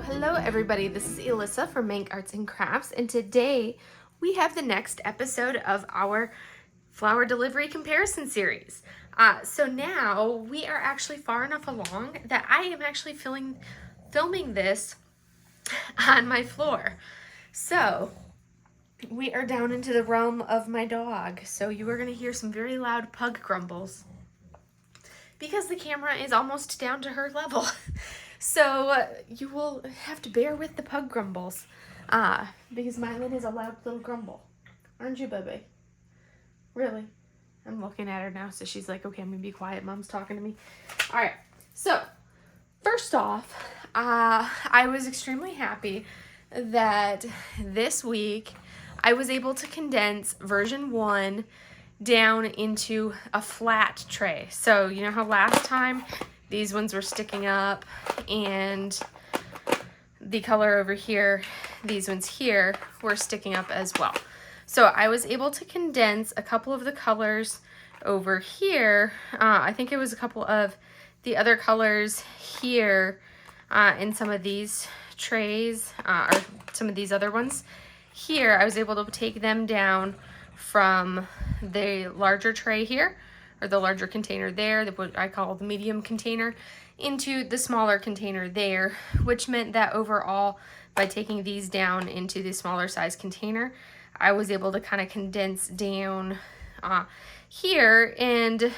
Hello everybody, this is Elissa from Mank Arts and Crafts, and today we have the next episode of our flower delivery comparison series. So now we are actually far enough along that I am actually filming this on my floor. So we are down into the realm of my dog, so you are going to hear some very loud pug grumbles because the camera is almost down to her level. So you will have to bear with the pug grumbles because Mylin is a loud little grumble. Aren't you, baby? Really? I'm looking at her now, so she's like, okay, I'm going to be quiet. Mom's talking to me. All right. So first off, I was extremely happy that this week I was able to condense version 1 down into a flat tray. So you know how last time these ones were sticking up and the color over here, these ones here, were sticking up as well. So I was able to condense a couple of the colors over here. I think it was a couple of the other colors here in some of these trays, or some of these other ones. Here, I was able to take them down from the larger tray here, or the larger container there, what I call the medium container, into the smaller container there, which meant that overall, by taking these down into the smaller size container, I was able to kind of condense down here and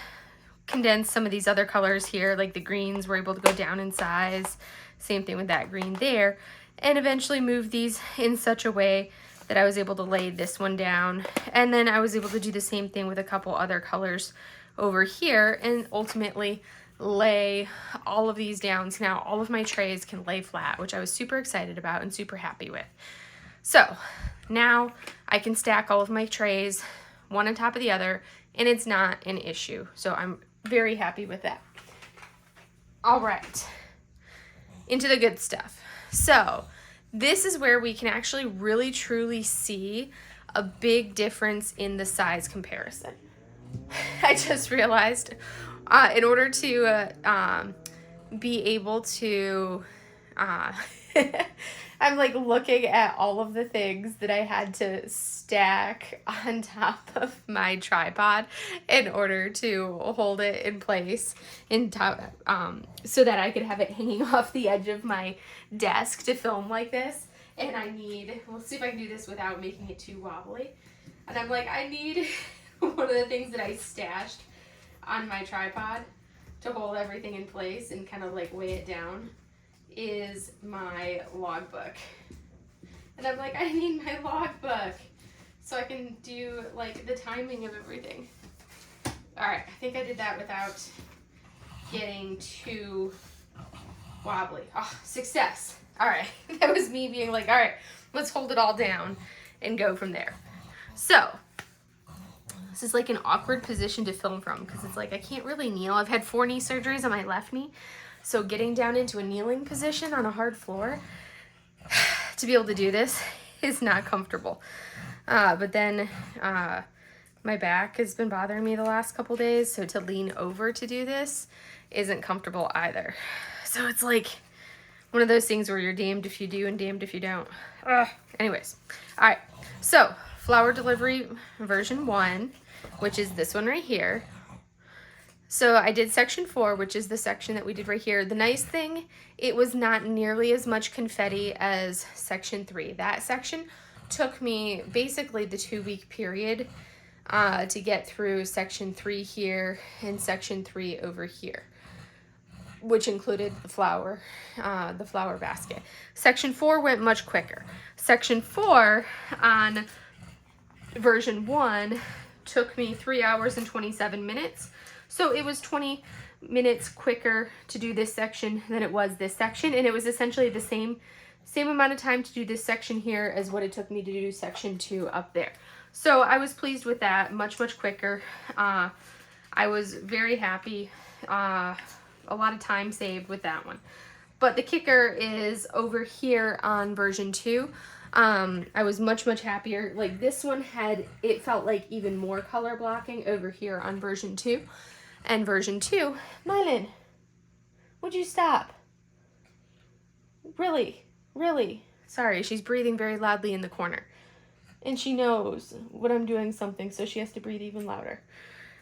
condense some of these other colors here, like the greens were able to go down in size, same thing with that green there, and eventually move these in such a way that I was able to lay this one down, and then I was able to do the same thing with a couple other colors over here and ultimately lay all of these down. So now all of my trays can lay flat, which I was super excited about and super happy with. So now I can stack all of my trays one on top of the other and it's not an issue. So I'm very happy with that. All right, into the good stuff. So this is where we can actually really truly see a big difference in the size comparison. I just realized in order to be able to, I'm like looking at all of the things that I had to stack on top of my tripod in order to hold it in place so that I could have it hanging off the edge of my desk to film like this. And let's see if I can do this without making it too wobbly. And I'm like, I need one of the things that I stashed on my tripod to hold everything in place and kind of like weigh it down is my logbook. And I'm like, I need my logbook so I can do like the timing of everything. All right, I think I did that without getting too wobbly. Oh, success. All right, that was me being like, all right, let's hold it all down and go from there. So this is like an awkward position to film from because it's like I can't really kneel. I've had 4 knee surgeries on my left knee, so getting down into a kneeling position on a hard floor to be able to do this is not comfortable. But then my back has been bothering me the last couple days, so to lean over to do this isn't comfortable either. So it's like one of those things where you're damned if you do and damned if you don't. Anyways, all right, so flower delivery version 1, which is this one right here. So I did section 4, which is the section that we did right here. The nice thing, it was not nearly as much confetti as section 3. That section took me basically the 2-week period to get through section 3 here and section 3 over here, which included the flower basket. Section 4 went much quicker. Section 4 on version 1 took me 3 hours and 27 minutes. So it was 20 minutes quicker to do this section than it was this section, and it was essentially the same amount of time to do this section here as what it took me to do section 2 up there. So I was pleased with that, much quicker. I was very happy. A lot of time saved with that one. But the kicker is over here on version 2. I was much happier. Like this one it felt like even more color blocking over here on version 2. And version 2, Mylin, would you stop? Really? Really? Sorry, she's breathing very loudly in the corner. And she knows when I'm doing something, so she has to breathe even louder.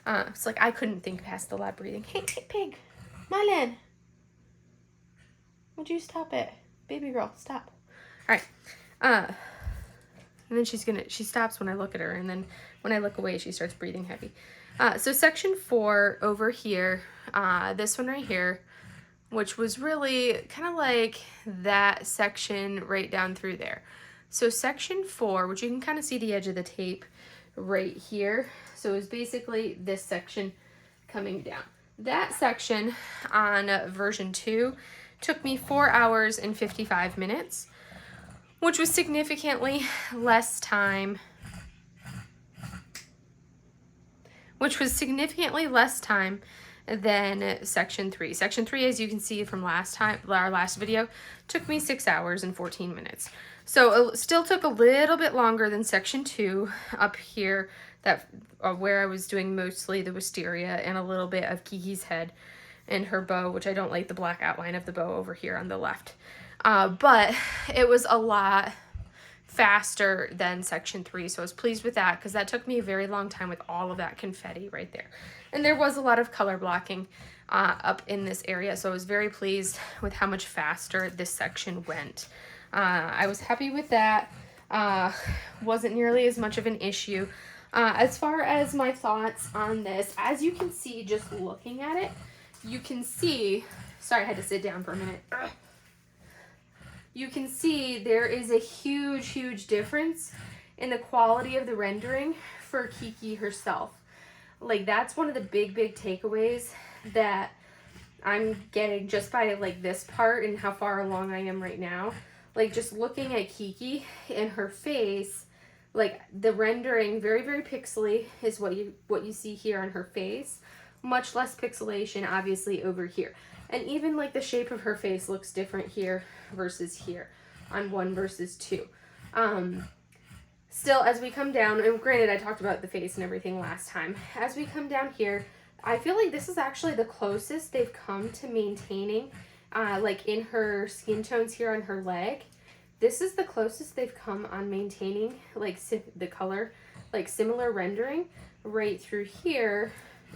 It's like I couldn't think past the loud breathing. Hey, pig. Marlin. Would you stop it? Baby girl, stop. All right. And then she stops when I look at her, and then when I look away, she starts breathing heavy. So section 4 over here, this one right here, which was really kind of like that section right down through there. So section 4, which you can kind of see the edge of the tape right here. So it was basically this section coming down. That section on version 2 took me 4 hours and 55 minutes, which was significantly less time than section 3. Section 3, as you can see from our last video, took me 6 hours and 14 minutes. So it still took a little bit longer than section 2 up here, that where I was doing mostly the wisteria and a little bit of Kiki's head and her bow, which I don't like the black outline of the bow over here on the left. But it was a lot faster than section 3, so I was pleased with that because that took me a very long time with all of that confetti right there. And there was a lot of color blocking up in this area, so I was very pleased with how much faster this section went. I was happy with that. Wasn't nearly as much of an issue. As far as my thoughts on this, as you can see just looking at it, you can see, sorry, I had to sit down for a minute. You can see there is a huge, huge difference in the quality of the rendering for Kiki herself. Like, that's one of the big, big takeaways that I'm getting just by, like, this part and how far along I am right now. Like, just looking at Kiki and her face, like, the rendering, very, very pixely is what you see here on her face. Much less pixelation, obviously, over here. And even, like, the shape of her face looks different here versus here on 1 versus 2. Still, as we come down, and granted, I talked about the face and everything last time. As we come down here, I feel like this is actually the closest they've come to maintaining, like, in her skin tones here on her leg. This is the closest they've come on maintaining, like, the color, like, similar rendering right through here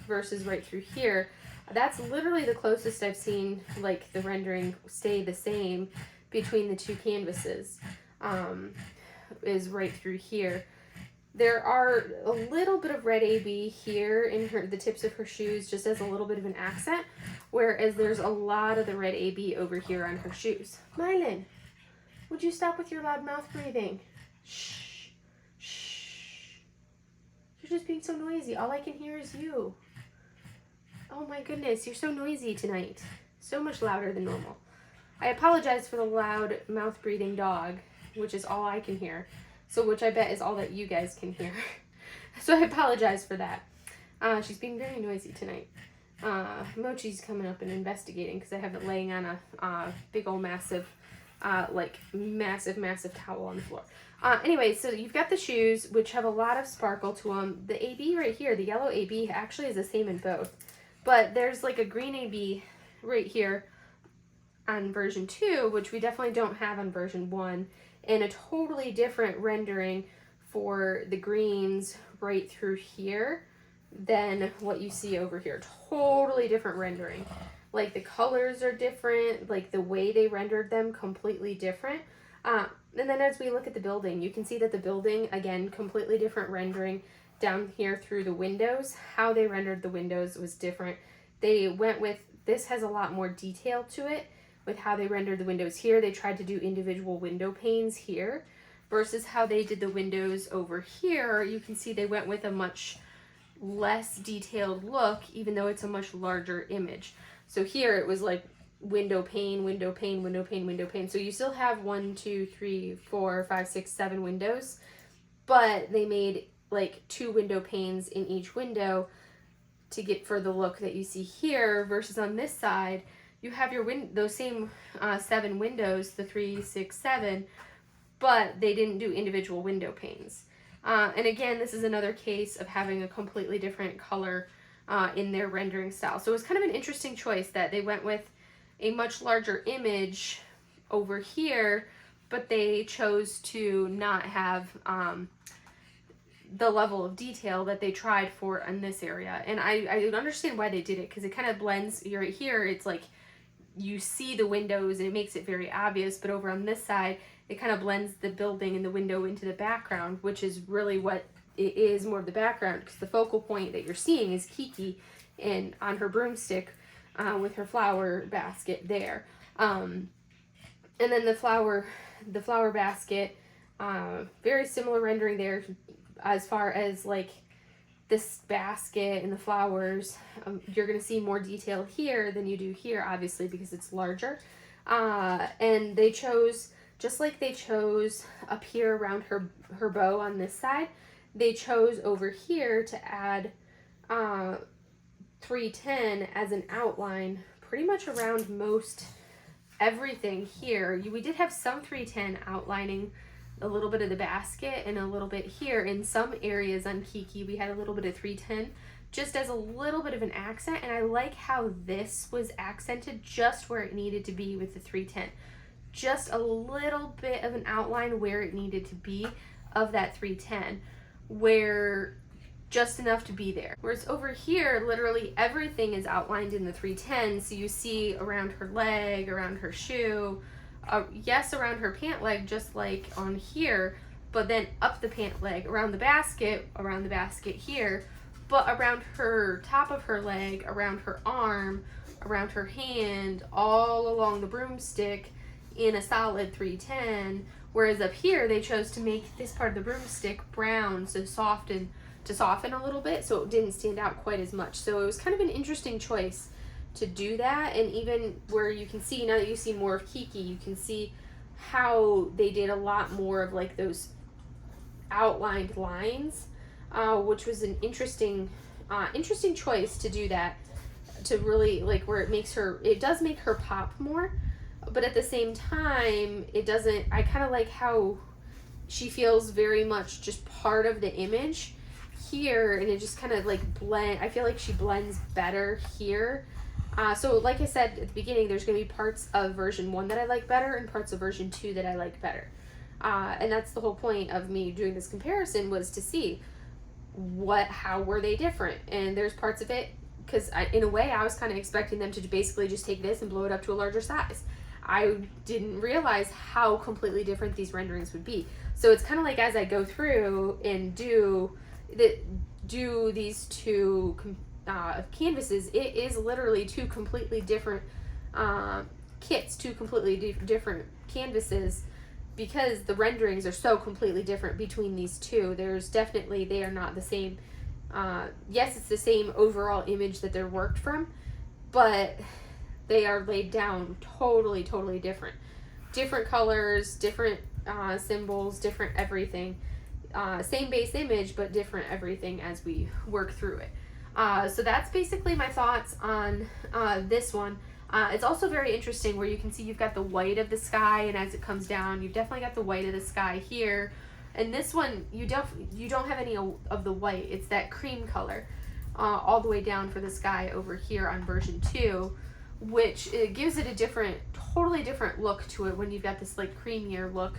versus right through here. That's literally the closest I've seen, like, the rendering stay the same between the two canvases, is right through here. There are a little bit of red AB here in the tips of her shoes, just as a little bit of an accent, whereas there's a lot of the red AB over here on her shoes. Marlin, would you stop with your loud mouth breathing? Shh, shh. You're just being so noisy. All I can hear is you. Oh my goodness, you're so noisy tonight. So much louder than normal. I apologize for the loud mouth breathing dog, which is all I can hear. So which I bet is all that you guys can hear. So I apologize for that. She's being very noisy tonight. Mochi's coming up and investigating because I have it laying on a big old massive, massive towel on the floor. Anyway, so you've got the shoes, which have a lot of sparkle to them. The AB right here, the yellow AB, actually is the same in both. But there's like a green AB right here on version 2, which we definitely don't have on version 1, and a totally different rendering for the greens right through here than what you see over here. Totally different rendering. Like, the colors are different, like the way they rendered them completely different. And then as we look at the building, you can see that the building, again, completely different rendering down here through the windows. How they rendered the windows was different. They went with, this has a lot more detail to it with how they rendered the windows here. They tried to do individual window panes here versus how they did the windows over here. You can see they went with a much less detailed look, even though it's a much larger image. So here it was like window pane, window pane, window pane, window pane. So you still have 1, 2, 3, 4, 5, 6, 7 windows, but they made like 2 window panes in each window to get for the look that you see here, versus on this side you have your those same 7 windows, the 3, 6, 7, but they didn't do individual window panes. And again, this is another case of having a completely different color in their rendering style. So it was kind of an interesting choice that they went with a much larger image over here but they chose to not have the level of detail that they tried for in this area. And I understand why they did it, because it kind of blends. You're right here, it's like you see the windows and it makes it very obvious, but over on this side it kind of blends the building and the window into the background, which is really what it is, more of the background, because the focal point that you're seeing is Kiki and on her broomstick with her flower basket there. And then the flower basket, very similar rendering there as far as like this basket and the flowers. You're going to see more detail here than you do here, obviously, because it's larger. And they chose, just like they chose up here around her bow on this side, they chose over here to add 310 as an outline pretty much around most everything here. We did have some 310 outlining a little bit of the basket and a little bit here. In some areas on Kiki, we had a little bit of 310 just as a little bit of an accent, and I like how this was accented just where it needed to be with the 310. Just a little bit of an outline where it needed to be of that 310, where just enough to be there. Whereas over here, literally everything is outlined in the 310, so you see around her leg, around her shoe, yes, around her pant leg, just like on here, but then up the pant leg, around the basket here, but around her top of her leg, around her arm, around her hand, all along the broomstick in a solid 310. Whereas up here, they chose to make this part of the broomstick brown to soften a little bit, so it didn't stand out quite as much. So it was kind of an interesting choice to do that. And even where you can see, now that you see more of Kiki, you can see how they did a lot more of like those outlined lines, which was an interesting choice to do that, to really like where it does make her pop more, but at the same time it doesn't. I kind of like how she feels very much just part of the image here, and it just kind of like I feel like she blends better here. So like I said at the beginning, there's going to be parts of version 1 that I like better and parts of version 2 that I like better. And that's the whole point of me doing this comparison, was to see how were they different. And there's parts of it, because in a way I was kind of expecting them to basically just take this and blow it up to a larger size. I didn't realize how completely different these renderings would be. So it's kind of like as I go through and do these two canvases, it is literally two completely different kits, two completely different canvases, because the renderings are so completely different between these two. They are not the same. Yes, it's the same overall image that they're worked from, but they are laid down totally different. Different colors, different symbols, different everything. Same base image, but different everything as we work through it. So that's basically my thoughts on this one. It's also very interesting where you can see you've got the white of the sky, and as it comes down, you've definitely got the white of the sky here. And this one, you don't have any of the white. It's that cream color all the way down for the sky over here on version 2, which it gives it a totally different look to it when you've got this like creamier look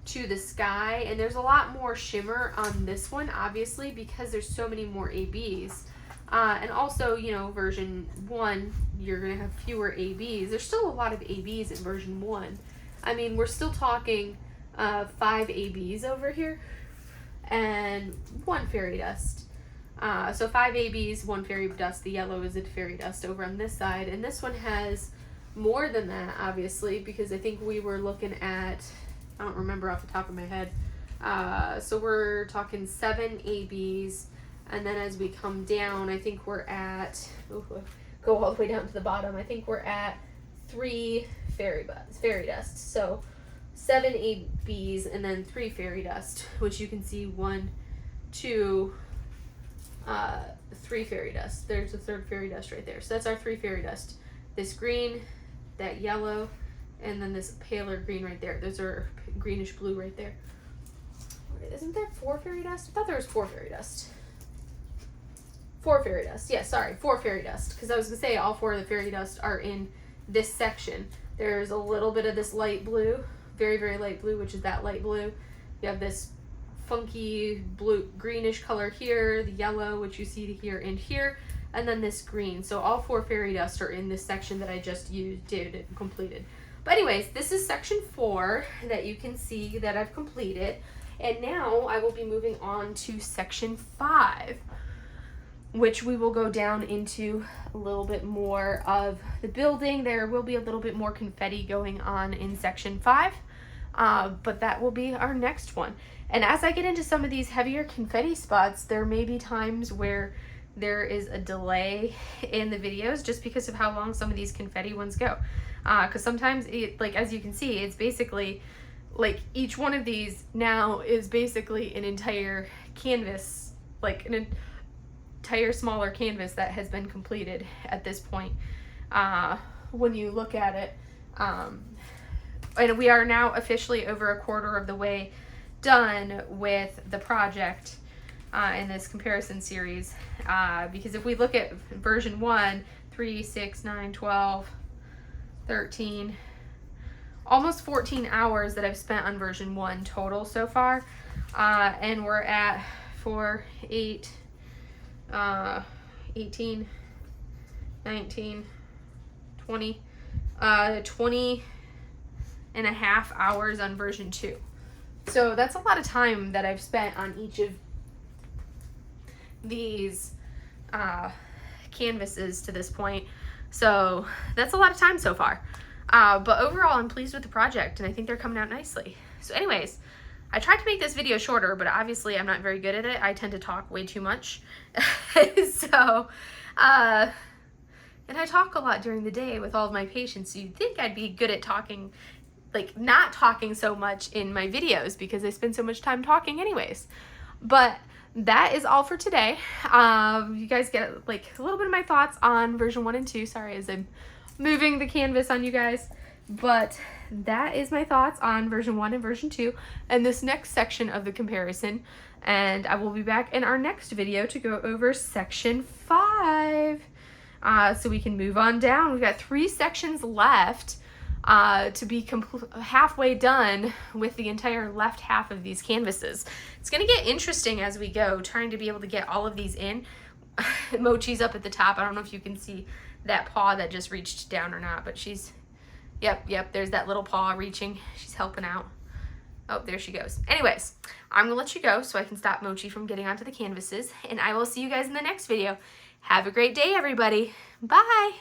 to the sky. And there's a lot more shimmer on this one, obviously, because there's so many more ABs. And also, version 1, you're going to have fewer ABs. There's still a lot of ABs in version 1. I mean, we're still talking 5 ABs over here and 1 fairy dust. So 5 ABs, 1 fairy dust. The yellow is a fairy dust over on this side. And this one has more than that, obviously, because I think we were looking at, I don't remember off the top of my head. So we're talking 7 ABs. And then as we come down, I think we're at, go all the way down to the bottom, I think we're at 3 fairy dust. So 7 ABs and then 3 fairy dust, which you can see 1, 2, 3 fairy dust. There's the 3rd fairy dust right there. So that's our 3 fairy dust. This green, that yellow, and then this paler green right there. Those are greenish blue right there. Isn't there 4 fairy dust? I thought there was 4 fairy dust. 4 fairy dust. Yeah, sorry, 4 fairy dust. Because I was going to say all 4 of the fairy dust are in this section. There's a little bit of this light blue, very, very light blue, which is that light blue. You have this funky blue, greenish color here, the yellow, which you see here and here, and then this green. So all 4 fairy dust are in this section that I just completed. But anyways, this is section 4 that you can see that I've completed. And now I will be moving on to section 5, which we will go down into a little bit more of the building. There will be a little bit more confetti going on in section 5, but that will be our next one. And as I get into some of these heavier confetti spots, there may be times where there is a delay in the videos just because of how long some of these confetti ones go. Because sometimes, like as you can see, it's basically like each one of these now is basically an entire canvas, like an entire smaller canvas that has been completed at this point when you look at it. And we are now officially over a quarter of the way done with the project in this comparison series, because if we look at version 1, 3, 6, 9, 12, 13, almost 14 hours that I've spent on version 1 total so far, and we're at 4, 8, 18, 19, 20, 20 and a half hours on version 2. So that's a lot of time that I've spent on each of these canvases to this point. So that's a lot of time so far. But overall, I'm pleased with the project, and I think they're coming out nicely. So anyways, I tried to make this video shorter, but obviously I'm not very good at it. I tend to talk way too much. So, and I talk a lot during the day with all of my patients. So you'd think I'd be good at talking, like not talking so much in my videos because I spend so much time talking anyways. But that is all for today. You guys get like a little bit of my thoughts on version 1 and 2. Sorry, as I'm moving the canvas on you guys. But that is my thoughts on version 1 and version 2 and this next section of the comparison. And I will be back in our next video to go over section 5. So we can move on down. We've got 3 sections left to be halfway done with the entire left half of these canvases. It's going to get interesting as we go, trying to be able to get all of these in. Mochi's up at the top. I don't know if you can see that paw that just reached down or not, but she's, yep, there's that little paw reaching. She's helping out. Oh, there she goes. Anyways, I'm going to let you go so I can stop Mochi from getting onto the canvases, and I will see you guys in the next video. Have a great day, everybody. Bye.